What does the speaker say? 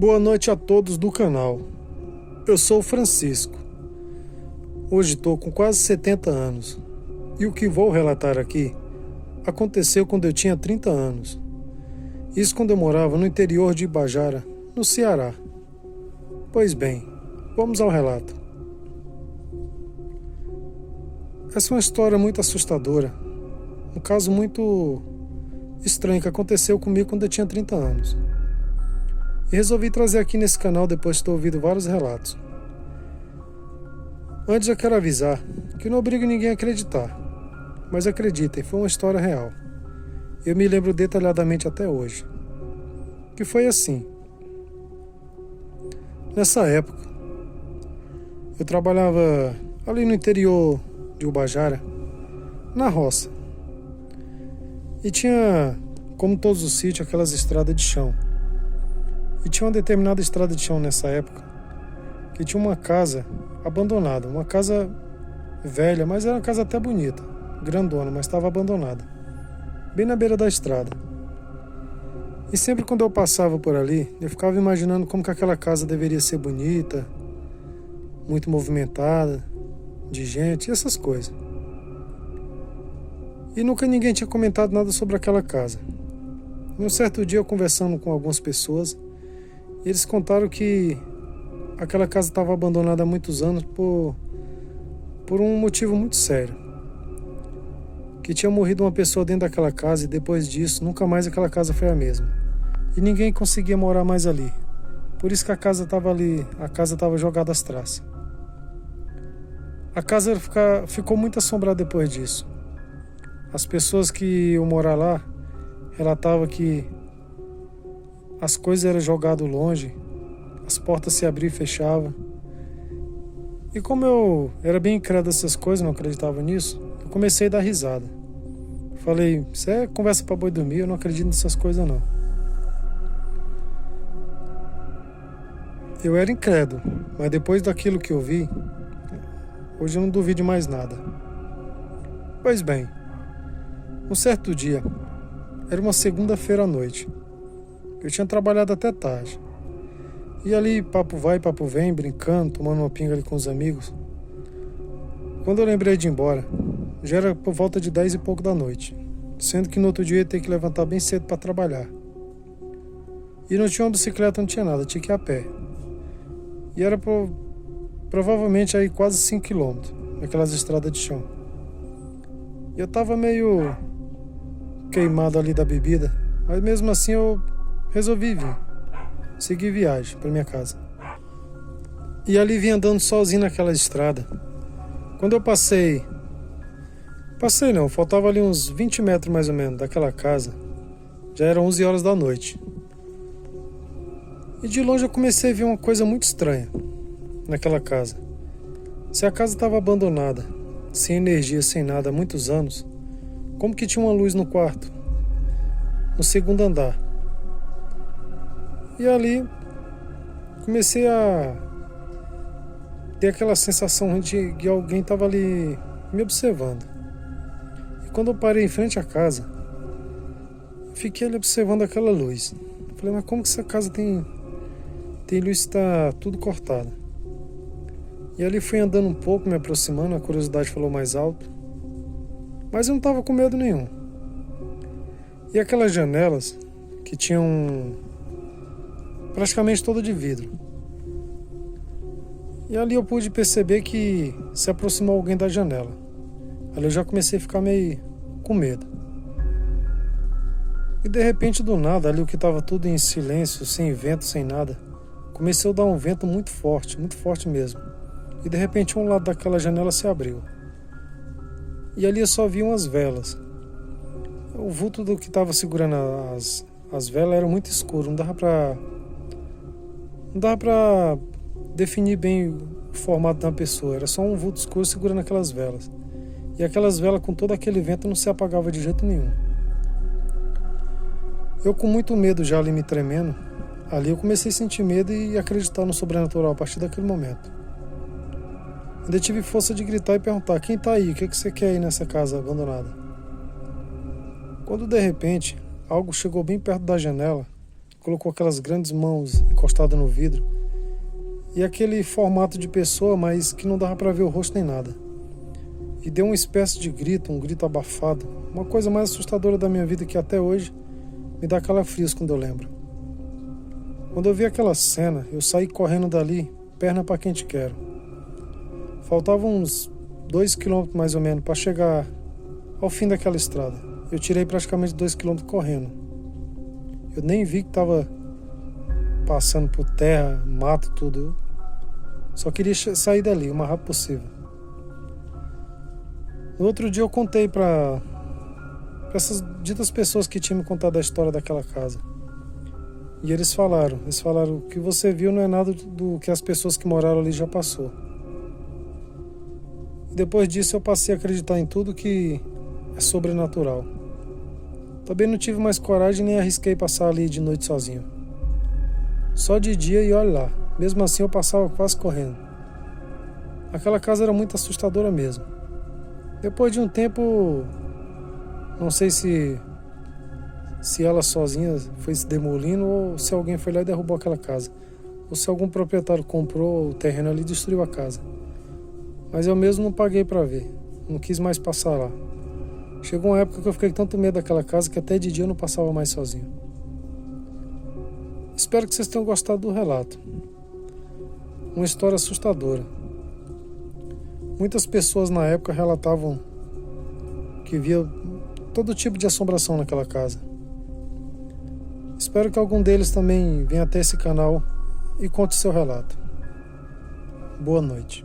Boa noite a todos do canal. Eu sou o Francisco. Hoje estou com quase 70 anos. E o que vou relatar aqui aconteceu quando eu tinha 30 anos. Isso quando eu morava no interior de Ibajara, no Ceará. Pois bem, vamos ao relato. Essa é uma história muito assustadora. Um caso muito estranho que aconteceu comigo quando eu tinha 30 anos. E resolvi trazer aqui nesse canal depois de ter ouvido vários relatos. Antes eu quero avisar que não obrigo ninguém a acreditar, mas acreditem, foi uma história real. Eu me lembro detalhadamente até hoje. Que foi assim. Nessa época, eu trabalhava ali no interior de Ubajara, na roça. E tinha, como todos os sítios, aquelas estradas de chão. E tinha uma determinada estrada de chão nessa época, que tinha uma casa abandonada, uma casa velha, mas era uma casa até bonita, grandona, mas estava abandonada, bem na beira da estrada. E sempre quando eu passava por ali, eu ficava imaginando como que aquela casa deveria ser bonita, muito movimentada, de gente, essas coisas. E nunca ninguém tinha comentado nada sobre aquela casa. E um certo dia, eu conversando com algumas pessoas, eles contaram que aquela casa estava abandonada há muitos anos por um motivo muito sério. Que tinha morrido uma pessoa dentro daquela casa e depois disso, nunca mais aquela casa foi a mesma. E ninguém conseguia morar mais ali. Por isso que a casa estava ali, a casa estava jogada às traças. A casa ficou muito assombrada depois disso. As pessoas que iam morar lá relatavam que as coisas eram jogadas longe, as portas se abriam e fechavam. E como eu era bem incrédulo dessas coisas, não acreditava nisso, eu comecei a dar risada. Falei, isso é conversa para boi dormir, eu não acredito nessas coisas não. Eu era incrédulo, mas depois daquilo que eu vi, hoje eu não duvido de mais nada. Pois bem, um certo dia, era uma segunda-feira à noite. Eu tinha trabalhado até tarde. E ali, papo vai, papo vem, brincando, tomando uma pinga ali com os amigos. Quando eu lembrei de ir embora, já era por volta de 10 e pouco da noite, sendo que no outro dia eu ia ter que levantar bem cedo para trabalhar. E não tinha uma bicicleta, não tinha nada, tinha que ir a pé. E era provavelmente aí quase 5 quilômetros, naquelas estradas de chão. E eu tava meio queimado ali da bebida, mas mesmo assim eu resolvi vir, seguir viagem para minha casa. E ali vim andando sozinho naquela estrada. Quando eu passei não, faltava ali uns 20 metros mais ou menos daquela casa. Já eram 11 horas da noite. E de longe eu comecei a ver uma coisa muito estranha naquela casa. Se a casa estava abandonada, sem energia, sem nada há muitos anos, como que tinha uma luz no quarto, no segundo andar? E ali comecei a ter aquela sensação de que alguém estava ali me observando. E quando eu parei em frente à casa, fiquei ali observando aquela luz. Falei, mas como que essa casa tem luz, está tudo cortada? E ali fui andando um pouco, me aproximando, a curiosidade falou mais alto. Mas eu não estava com medo nenhum. E aquelas janelas que tinham praticamente toda de vidro. E ali eu pude perceber que se aproximou alguém da janela. Ali eu já comecei a ficar meio com medo. E de repente do nada, ali o que estava tudo em silêncio, sem vento, sem nada, começou a dar um vento muito forte mesmo. E de repente um lado daquela janela se abriu. E ali eu só vi umas velas. O vulto do que estava segurando as velas era muito escuro, não dava pra definir bem o formato da pessoa. Era só um vulto escuro segurando aquelas velas. E aquelas velas com todo aquele vento não se apagava de jeito nenhum. Eu com muito medo já ali me tremendo, ali eu comecei a sentir medo e acreditar no sobrenatural a partir daquele momento. Ainda tive força de gritar e perguntar, quem tá aí? O que você quer aí nessa casa abandonada? Quando de repente, algo chegou bem perto da janela, colocou aquelas grandes mãos encostadas no vidro e aquele formato de pessoa, mas que não dava para ver o rosto nem nada. E deu uma espécie de grito, um grito abafado, uma coisa mais assustadora da minha vida que até hoje me dá calafrios quando eu lembro. Quando eu vi aquela cena, eu saí correndo dali, perna para quem te quero. Faltavam uns 2 quilômetros mais ou menos para chegar ao fim daquela estrada. Eu tirei praticamente 2 quilômetros correndo. Eu nem vi que estava passando por terra, mato, tudo. Eu só queria sair dali o mais rápido possível. No outro dia eu contei para essas ditas pessoas que tinham me contado a história daquela casa. E eles falaram, o que você viu não é nada do que as pessoas que moraram ali já passou. E depois disso eu passei a acreditar em tudo que é sobrenatural. Também não tive mais coragem nem arrisquei passar ali de noite sozinho. Só de dia e olha lá, mesmo assim eu passava quase correndo. Aquela casa era muito assustadora mesmo. Depois de um tempo, não sei se ela sozinha foi se demolindo ou se alguém foi lá e derrubou aquela casa. Ou se algum proprietário comprou o terreno ali e destruiu a casa. Mas eu mesmo não paguei para ver, não quis mais passar lá. Chegou uma época que eu fiquei com tanto medo daquela casa que até de dia eu não passava mais sozinho. Espero que vocês tenham gostado do relato. Uma história assustadora. Muitas pessoas na época relatavam que via todo tipo de assombração naquela casa. Espero que algum deles também venha até esse canal e conte seu relato. Boa noite.